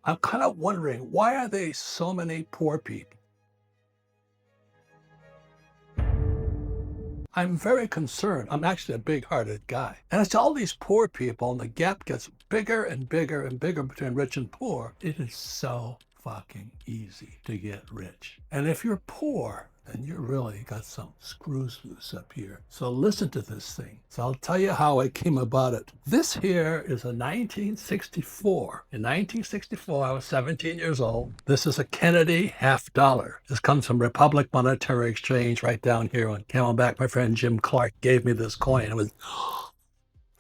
I'm kind of wondering, why are there so many poor people? I'm very concerned. I'm actually a big-hearted guy. And it's all these poor people, and the gap gets bigger and bigger and bigger between rich and poor. It is so fucking easy to get rich. And if you're poor, then you really got some screws loose up here. So listen to this thing. So I'll tell you how I came about it. This here is a 1964. In 1964, I was 17 years old. This is a Kennedy half dollar. This comes from Republic Monetary Exchange right down here on Camelback. My friend Jim Clark gave me this coin. It was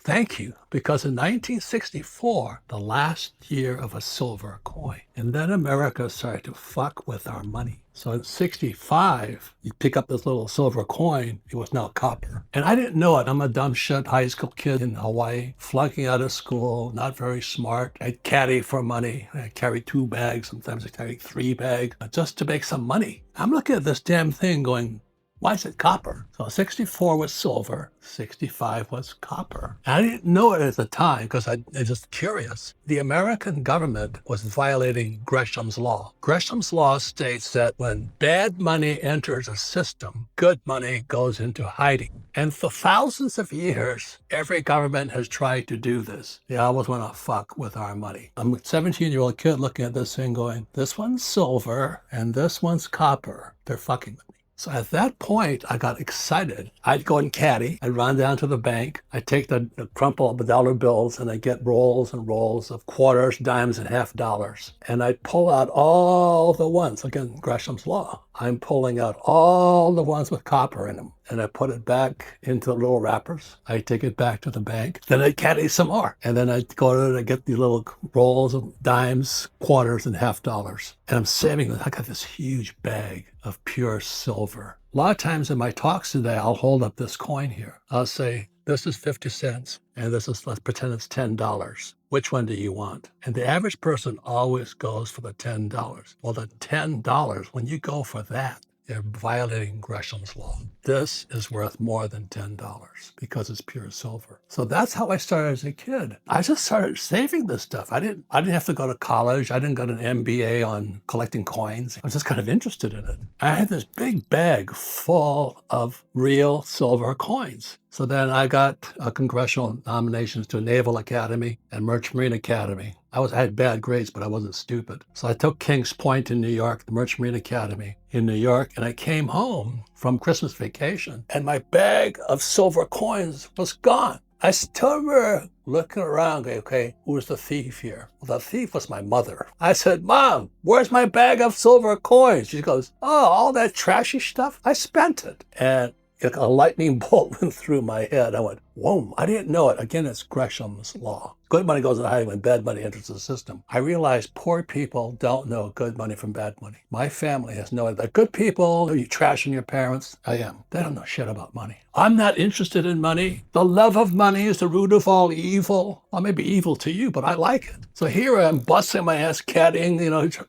thank you, because in 1964, the last year of a silver coin, and then America started to fuck with our money. So in 65, you pick up this little silver coin, it was now copper. And I didn't know it. I'm a dumb shit high school kid in Hawaii, flunking out of school, not very smart. I'd caddy for money. I carried 2 bags, sometimes I carried 3 bags, just to make some money. I'm looking at this damn thing going, why is it copper? So 64 was silver, 65 was copper. And I didn't know it at the time because I was just curious. The American government was violating Gresham's law. Gresham's law states that when bad money enters a system, good money goes into hiding. And for thousands of years, every government has tried to do this. They always want to fuck with our money. I'm a 17-year-old kid looking at this thing going, this one's silver and this one's copper. They're fucking with me. So at that point, I got excited. I'd go and caddy. I'd run down to the bank. I'd take the crumple of the dollar bills and I'd get rolls and rolls of quarters, dimes, and half dollars. And I'd pull out all the ones, again, Gresham's law. I'm pulling out all the ones with copper in them. And I put it back into the little wrappers. I take it back to the bank. Then I'd caddy some more. And then I'd go to and get these little rolls of dimes, quarters, and half dollars. And I'm saving them. I got this huge bag of pure silver. A lot of times in my talks today, I'll hold up this coin here. I'll say, this is 50 cents, and this is, let's pretend it's $10. Which one do you want? And the average person always goes for the $10. Well, the $10, when you go for that, they're violating Gresham's law. This is worth more than $10 because it's pure silver. So that's how I started as a kid. I just started saving this stuff. I didn't have to go to college. I didn't get an MBA on collecting coins. I was just kind of interested in it. I had this big bag full of real silver coins. So then I got congressional nominations to Naval Academy and Merchant Marine Academy. I had bad grades, but I wasn't stupid. So I took Kings Point in New York, the Merchant Marine Academy in New York, and I came home from Christmas vacation, and my bag of silver coins was gone. I still remember looking around, okay, who's the thief here? Well, the thief was my mother. I said, Mom, where's my bag of silver coins? She goes, oh, all that trashy stuff? I spent it. And a lightning bolt went through my head. I went, whoa, I didn't know it. Again, it's Gresham's law. Good money goes into hiding when bad money enters the system. I realized poor people don't know good money from bad money. My family has no idea. Good people, are you trashing your parents? I am. They don't know shit about money. I'm not interested in money. The love of money is the root of all evil. Well, maybe evil to you, but I like it. So here I am busting my ass caddying,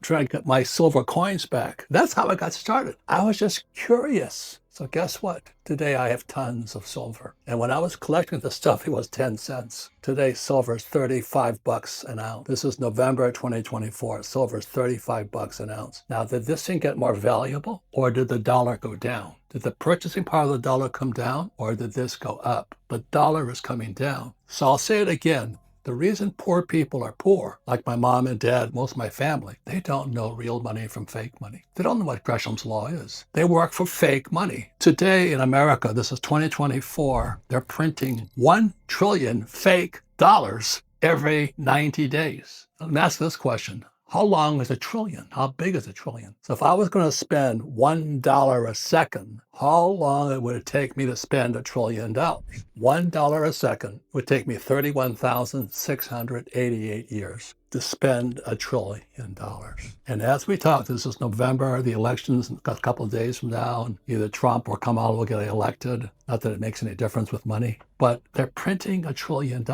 trying to get my silver coins back. That's how I got started. I was just curious. So guess what? Today I have tons of silver. And when I was collecting the stuff, it was 10 cents. Today, silver is 35 bucks an ounce. This is November 2024. Silver is 35 bucks an ounce. Now, did this thing get more valuable or did the dollar go down? Did the purchasing power of the dollar come down or did this go up? The dollar is coming down. So I'll say it again. The reason poor people are poor, like my mom and dad, most of my family, they don't know real money from fake money. They don't know what Gresham's law is. They work for fake money. Today in America, this is 2024, they're printing 1 trillion fake dollars every 90 days. Let me ask this question. How long is a trillion? How big is a trillion? So if I was going to spend $1 a second, how long would it take me to spend $1 trillion? $1 a second would take me 31,688 years to spend $1 trillion. And as we talk, this is November, the election's a couple of days from now, and either Trump or Kamala will get elected. Not that it makes any difference with money, but they're printing $1 trillion.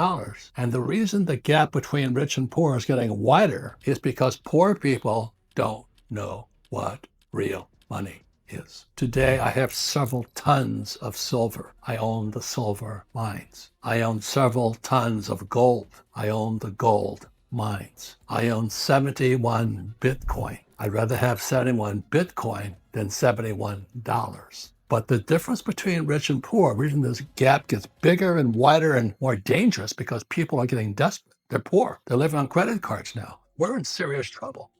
And the reason the gap between rich and poor is getting wider is because poor people don't know what real money is. Today, I have several tons of silver. I own the silver mines. I own several tons of gold. I own the gold mines. I own 71 Bitcoin. I'd rather have 71 Bitcoin than $71. But the difference between rich and poor, the reason this gap gets bigger and wider and more dangerous because people are getting desperate. They're poor. They're living on credit cards now. We're in serious trouble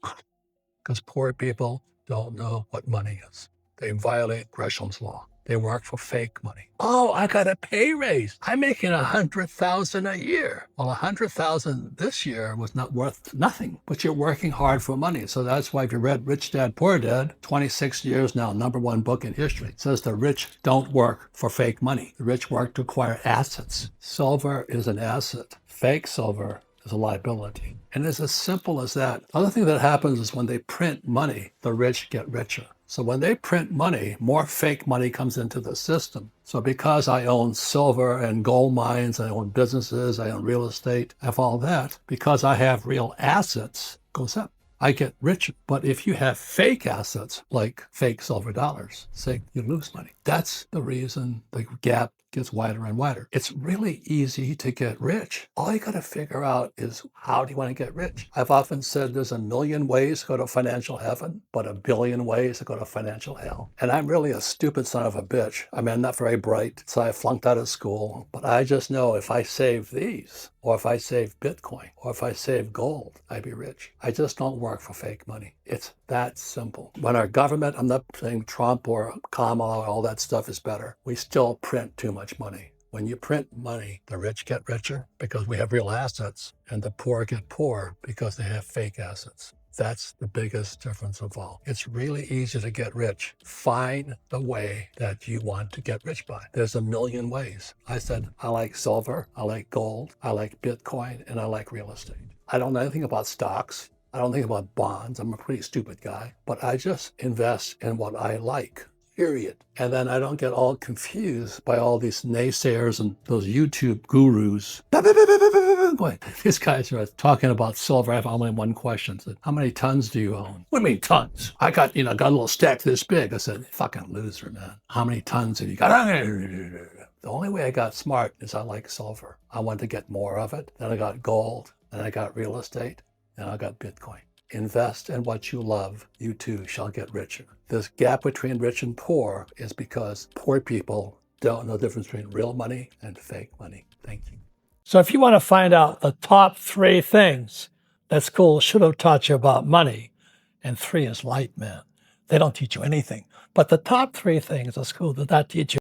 because poor people don't know what money is. They violate Gresham's law. They work for fake money. Oh, I got a pay raise. I'm making $100,000 a year. Well, $100,000 this year was not worth nothing, but you're working hard for money. So that's why if you read Rich Dad, Poor Dad, 26 years now, #1 book in history, it says the rich don't work for fake money. The rich work to acquire assets. Silver is an asset. Fake silver is a liability. And it's as simple as that. The other thing that happens is when they print money, the rich get richer. So when they print money, more fake money comes into the system. So because I own silver and gold mines, I own businesses, I own real estate, I have all that, because I have real assets, it goes up. I get richer. But if you have fake assets, like fake silver dollars, say you lose money. That's the reason the gap gets wider and wider. It's really easy to get rich. All you got to figure out is, how do you want to get rich? I've often said there's a million ways to go to financial heaven, but a billion ways to go to financial hell. And I'm really a stupid son of a bitch. I mean, I'm not very bright, so I flunked out of school. But I just know if I save these, or if I save Bitcoin, or if I save gold, I'd be rich. I just don't work for fake money. It's that simple. When our government, I'm not saying Trump or Kamala, all that stuff is better. We still print too much money. When you print money, the rich get richer because we have real assets, and the poor get poor because they have fake assets. That's the biggest difference of all. It's really easy to get rich. Find the way that you want to get rich by. There's a million ways. I said, I like silver, I like gold, I like Bitcoin, and I like real estate. I don't know anything about stocks. I don't think about bonds. I'm a pretty stupid guy, but I just invest in what I like. Period. And then I don't get all confused by all these naysayers and those YouTube gurus. Boy, these guys are talking about silver. I have only one question. Said, how many tons do you own? What do you mean tons? I got a little stack this big. I said, fucking loser, man. How many tons have you got? The only way I got smart is I like silver. I wanted to get more of it. Then I got gold. Then I got real estate. And I got Bitcoin. Invest in what you love. You too shall get richer. This gap between rich and poor is because poor people don't know the difference between real money and fake money. Thank you. So if you want to find out the top 3 things that school should have taught you about money, and 3 is light, man. They don't teach you anything. But the top 3 things a school did not teach you